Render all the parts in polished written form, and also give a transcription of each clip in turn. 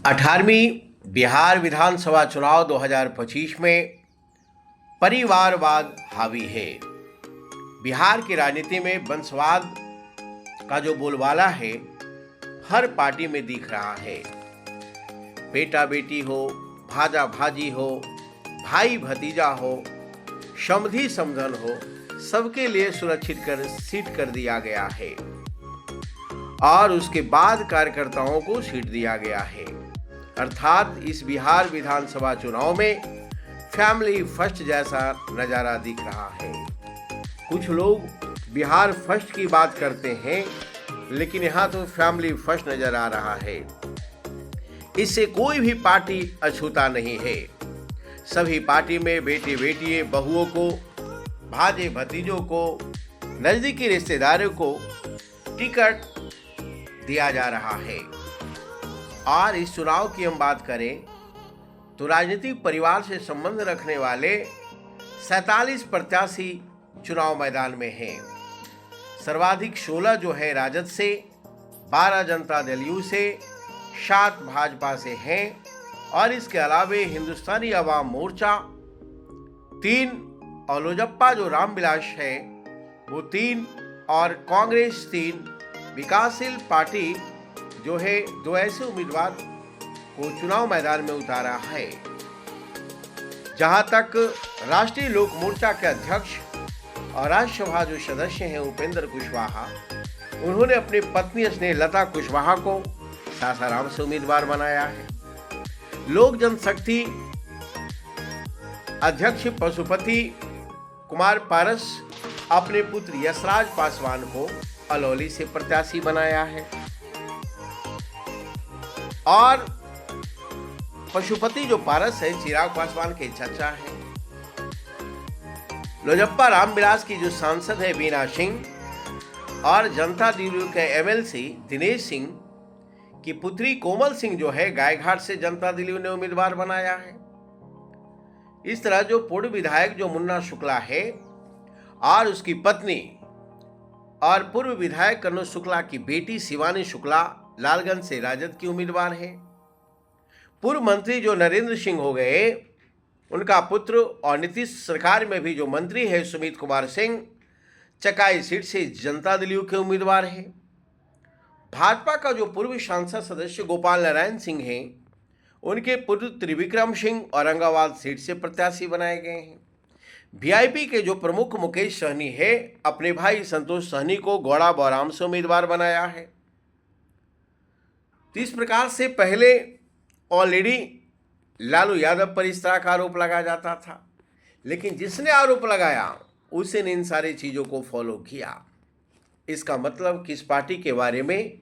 18वीं बिहार विधानसभा चुनाव 2025 में परिवारवाद हावी है। बिहार की राजनीति में वंशवाद का जो बोलबाला है हर पार्टी में दिख रहा है। बेटा बेटी हो, भाजा भाजी हो, भाई भतीजा हो, समधी समधन हो, सबके लिए सुरक्षित सीट कर दिया गया है और उसके बाद कार्यकर्ताओं को सीट दिया गया है। अर्थात इस बिहार विधानसभा चुनाव में फैमिली फर्स्ट जैसा नज़ारा दिख रहा है। कुछ लोग बिहार फर्स्ट की बात करते हैं, लेकिन यहाँ तो फैमिली फर्स्ट नजर आ रहा है। इससे कोई भी पार्टी अछूता नहीं है। सभी पार्टी में बेटे बेटिए, बहुओं को, भाजे भतीजों को, नज़दीकी रिश्तेदारों को टिकट दिया जा रहा है। और इस चुनाव की हम बात करें तो राजनीतिक परिवार से संबंध रखने वाले 47 प्रत्याशी चुनाव मैदान में हैं। सर्वाधिक 16 जो है राजद से, 12 जनता दल यू से, 7 भाजपा से हैं और इसके अलावे हिंदुस्तानी अवाम मोर्चा 3 और लोजप्पा जो रामविलास है वो 3 और कांग्रेस 3, विकासशील पार्टी जो है 2 ऐसे उम्मीदवार को चुनाव मैदान में उतारा है। जहां तक राष्ट्रीय लोक मोर्चा के अध्यक्ष और राज्यसभा जो सदस्य हैं उपेंद्र कुशवाहा, उन्होंने अपनी पत्नी स्नेहलता कुशवाहा को सासाराम से उम्मीदवार बनाया है। लोक जनशक्ति अध्यक्ष पशुपति कुमार पारस अपने पुत्र यशराज पासवान को अलौली से प्रत्याशी बनाया है और पशुपति जो पारस है चिराग पासवान के चाचा हैं। लोजप्पा रामविलास की जो सांसद है बीना सिंह और जनता दल के एमएलसी दिनेश सिंह की पुत्री कोमल सिंह जो है गायघाट से जनता दल ने उम्मीदवार बनाया है। इस तरह जो पूर्व विधायक जो मुन्ना शुक्ला है और उसकी पत्नी और पूर्व विधायक कन्नू शुक्ला की बेटी शिवानी शुक्ला लालगंज से राजद की उम्मीदवार है। पूर्व मंत्री जो नरेंद्र सिंह हो गए, उनका पुत्र और नीतीश सरकार में भी जो मंत्री है सुमित कुमार सिंह चकाई सीट से जनता दल के उम्मीदवार है। भाजपा का जो पूर्व सांसद सदस्य गोपाल नारायण सिंह हैं, उनके पुत्र त्रिविक्रम सिंह औरंगाबाद सीट से प्रत्याशी बनाए गए हैं। वीआईपी के जो प्रमुख मुकेश सहनी है, अपने भाई संतोष सहनी को गौड़ा बौराम से उम्मीदवार बनाया है। तो इस प्रकार से पहले ऑलरेडी लालू यादव पर इस तरह का आरोप लगाया जाता था, लेकिन जिसने आरोप लगाया उसी ने इन सारी चीज़ों को फॉलो किया। इसका मतलब किस पार्टी के बारे में,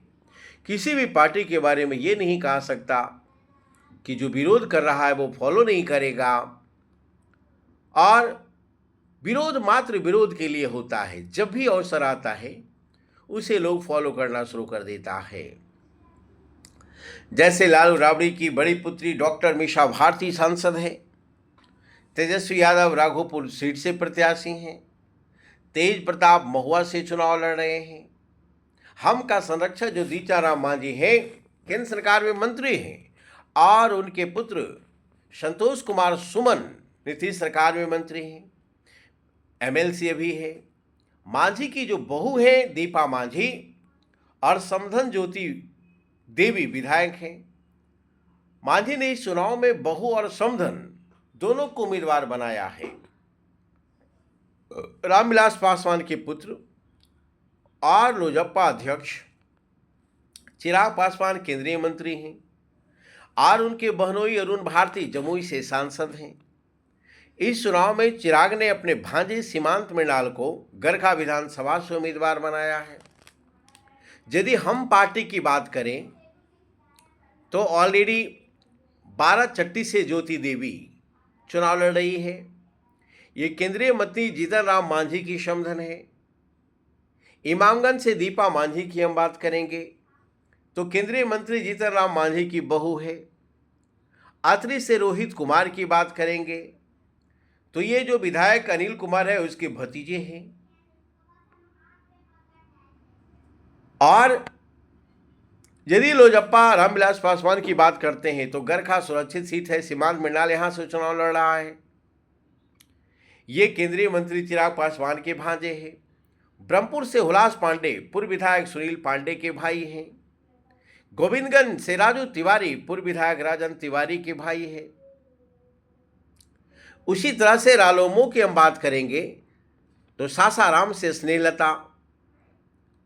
किसी भी पार्टी के बारे में ये नहीं कहा सकता कि जो विरोध कर रहा है वो फॉलो नहीं करेगा। और विरोध मात्र विरोध के लिए होता है, जब भी अवसर आता है उसे लोग फॉलो करना शुरू कर देता है। जैसे लालू राबड़ी की बड़ी पुत्री डॉक्टर मीसा भारती सांसद है, तेजस्वी यादव राघोपुर सीट से प्रत्याशी हैं, तेज प्रताप महुआ से चुनाव लड़ रहे हैं। हम का संरक्षक जो दीचाराम मांझी हैं केंद्र सरकार में मंत्री हैं और उनके पुत्र संतोष कुमार सुमन नीतीश सरकार में मंत्री हैं, एमएलसी भी है। मांझी की जो बहू है दीपा मांझी और समधन ज्योति देवी विधायक हैं। मांझी ने इस चुनाव में बहू और समधन दोनों को उम्मीदवार बनाया है। रामविलास पासवान के पुत्र और लोजप्पा अध्यक्ष चिराग पासवान केंद्रीय मंत्री हैं और उनके बहनोई अरुण भारती जमुई से सांसद हैं। इस चुनाव में चिराग ने अपने भांजे सीमांत मृणाल को गरखा विधानसभा से उम्मीदवार बनाया है। यदि हम पार्टी की बात करें तो ऑलरेडी 12 चट्टी से ज्योति देवी चुनाव लड़ रही है। ये केंद्रीय मंत्री जीतन राम मांझी की समधन है। इमामगंज से दीपा मांझी की हम बात करेंगे तो केंद्रीय मंत्री जीतन राम मांझी की बहू है। अतरी से रोहित कुमार की बात करेंगे तो ये जो विधायक अनिल कुमार है उसके भतीजे हैं। और यदि लोजप्पा रामविलास पासवान की बात करते हैं तो गरखा सुरक्षित सीट है, सीमांत मंडाल यहां से चुनाव लड़ रहा है। ये केंद्रीय मंत्री चिराग पासवान के भांजे हैं। ब्रह्मपुर से हुलास पांडे पूर्व विधायक सुनील पांडे के भाई हैं। गोविंदगंज से राजू तिवारी पूर्व विधायक राजन तिवारी के भाई हैं। उसी तरह से रालोमो की हम बात करेंगे तो सासाराम से स्नेहलता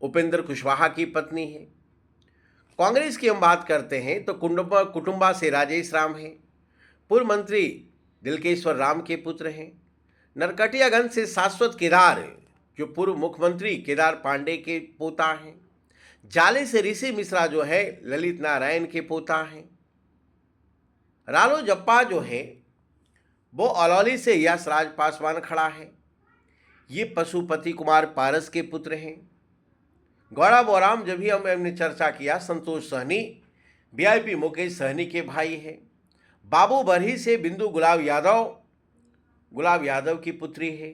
उपेंद्र कुशवाहा की पत्नी है। कांग्रेस की हम बात करते हैं तो कुटुंबा से राजेश राम हैं, पूर्व मंत्री दिलकेश्वर राम के पुत्र हैं। नरकटियागंज से शाश्वत केदार जो पूर्व मुख्यमंत्री केदार पांडे के पोता हैं। जाले से ऋषि मिश्रा जो है ललित नारायण के पोता हैं। रालोजप्पा जो है वो अलौली से यशराज पासवान खड़ा है, ये पशुपति कुमार पारस के पुत्र हैं। गौड़ा बोराम जब भी हमने चर्चा किया, संतोष सहनी वीआईपी मुकेश सहनी के भाई हैं। बाबू बरही से बिंदु गुलाब यादव की पुत्री है।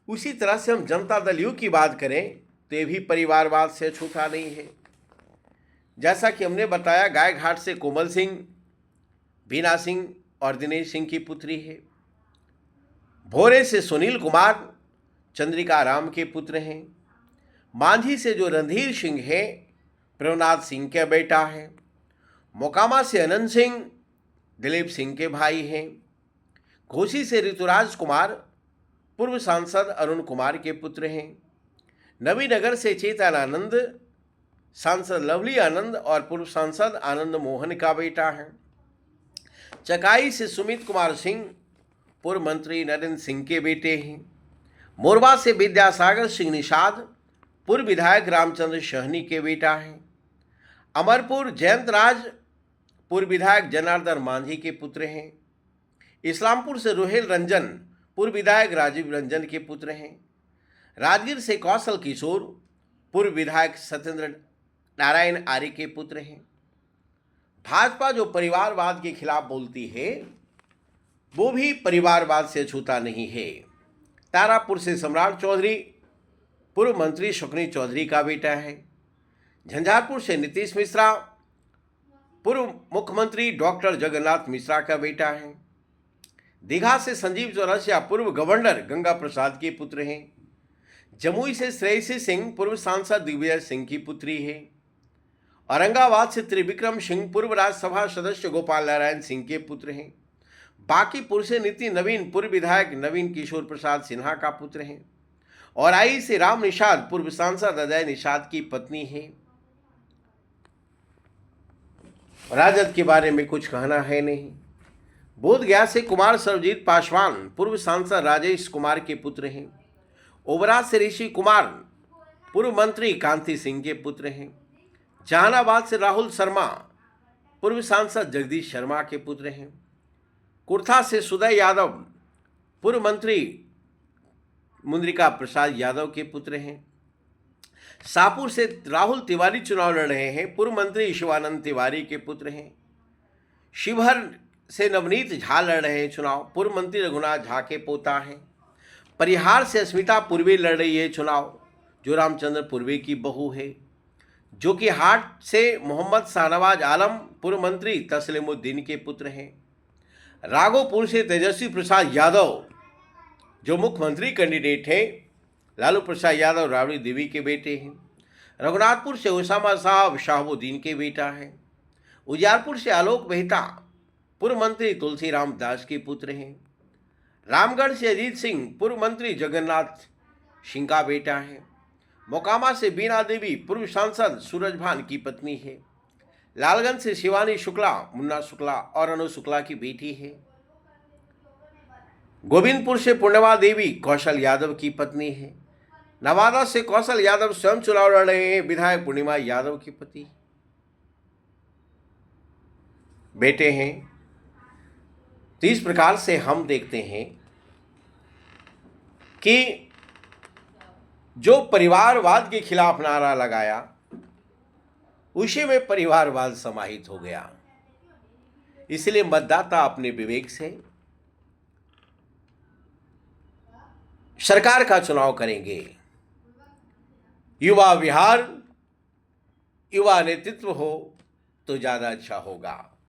उसी तरह से हम जनता दल यू की बात करें तो ये भी परिवारवाद से छूटा नहीं है। जैसा कि हमने बताया, गायघाट से कोमल सिंह, बीना सिंह और दिनेश सिंह की पुत्री है। भोरे से सुनील कुमार चंद्रिका राम के पुत्र हैं। मांझी से जो रणधीर सिंह है प्रभुनाथ सिंह का बेटा है। मोकामा से अनंत सिंह दिलीप सिंह के भाई हैं। घोसी से ऋतुराज कुमार पूर्व सांसद अरुण कुमार के पुत्र हैं। नवीनगर से चेतन आनंद सांसद लवली आनंद और पूर्व सांसद आनंद मोहन का बेटा है। चकाई से सुमित कुमार सिंह पूर्व मंत्री नरेंद्र सिंह के बेटे हैं। मोरबा से विद्यासागर सिंह निषाद पूर्व विधायक रामचंद्र सहनी के बेटा हैं। अमरपुर जयंत राज पूर्व विधायक जनार्दन मांझी के पुत्र हैं। इस्लामपुर से रोहेल रंजन पूर्व विधायक राजीव रंजन के पुत्र हैं। राजगीर से कौशल किशोर पूर्व विधायक सत्येंद्र नारायण आर्य के पुत्र हैं। भाजपा जो परिवारवाद के खिलाफ बोलती है वो भी परिवारवाद से छूता नहीं है। तारापुर से सम्राट चौधरी पूर्व मंत्री शुक्नी चौधरी का बेटा है। झंझारपुर से नीतीश मिश्रा पूर्व मुख्यमंत्री डॉक्टर जगन्नाथ मिश्रा का बेटा है। दीघा से संजीव चौरसिया पूर्व गवर्नर गंगा प्रसाद के पुत्र हैं। जमुई से श्रेयसी सिंह पूर्व सांसद दिग्विजय सिंह की पुत्री है। औरंगाबाद से त्रिविक्रम सिंह पूर्व राज्यसभा सदस्य गोपाल नारायण सिंह के पुत्र हैं। बांकीपुर से नीति नवीन पूर्व विधायक नवीन किशोर प्रसाद सिन्हा का पुत्र हैं। और आई से राम निषाद पूर्व सांसद अजय निषाद की पत्नी है। राजद के बारे में कुछ कहना है नहीं। बोधगया से कुमार सर्वजीत पासवान पूर्व सांसद राजेश कुमार के पुत्र हैं। ओबरा से ऋषि कुमार पूर्व मंत्री कांति सिंह के पुत्र हैं। जहानाबाद से राहुल शर्मा पूर्व सांसद जगदीश शर्मा के पुत्र हैं। कुर्था से सुदय यादव पूर्व मंत्री मुंद्रिका प्रसाद यादव के पुत्र हैं। शाहपुर से राहुल तिवारी चुनाव लड़ रहे हैं, पूर्व मंत्री शिवानंद तिवारी के पुत्र हैं। शिवहर से नवनीत झा लड़ रहे हैं चुनाव, पूर्व मंत्री रघुनाथ झा के पोता हैं। परिहार से अस्मिता पूर्वे लड़ रही है चुनाव, जो रामचंद्र पूर्वे की बहू है। जोकीहाट से मोहम्मद शाहनवाज आलम पूर्व मंत्री तस्लीमुद्दीन के पुत्र हैं। राघोपुर से तेजस्वी प्रसाद यादव जो मुख्यमंत्री कैंडिडेट हैं, लालू प्रसाद यादव राबड़ी देवी के बेटे हैं। रघुनाथपुर से उसामा साहब शाहबुद्दीन के बेटा हैं। उजियारपुर से आलोक मेहता पूर्व मंत्री तुलसीराम दास के पुत्र हैं। रामगढ़ से अजीत सिंह पूर्व मंत्री जगन्नाथ सिंह का बेटा है। मोकामा से बीना देवी पूर्व सांसद सूरजभान की पत्नी है। लालगंज से शिवानी शुक्ला मुन्ना शुक्ला और अनु शुक्ला की बेटी है। गोविंदपुर से पूर्णिमा देवी कौशल यादव की पत्नी है। नवादा से कौशल यादव स्वयं चुनाव लड़ रहे हैं, विधायक पूर्णिमा यादव की पति बेटे हैं। तो इस प्रकार से हम देखते हैं कि जो परिवारवाद के खिलाफ नारा लगाया उसी में परिवारवाद समाहित हो गया। इसलिए मतदाता अपने विवेक से सरकार का चुनाव करेंगे। युवा विहार युवा नेतृत्व हो तो ज़्यादा अच्छा होगा।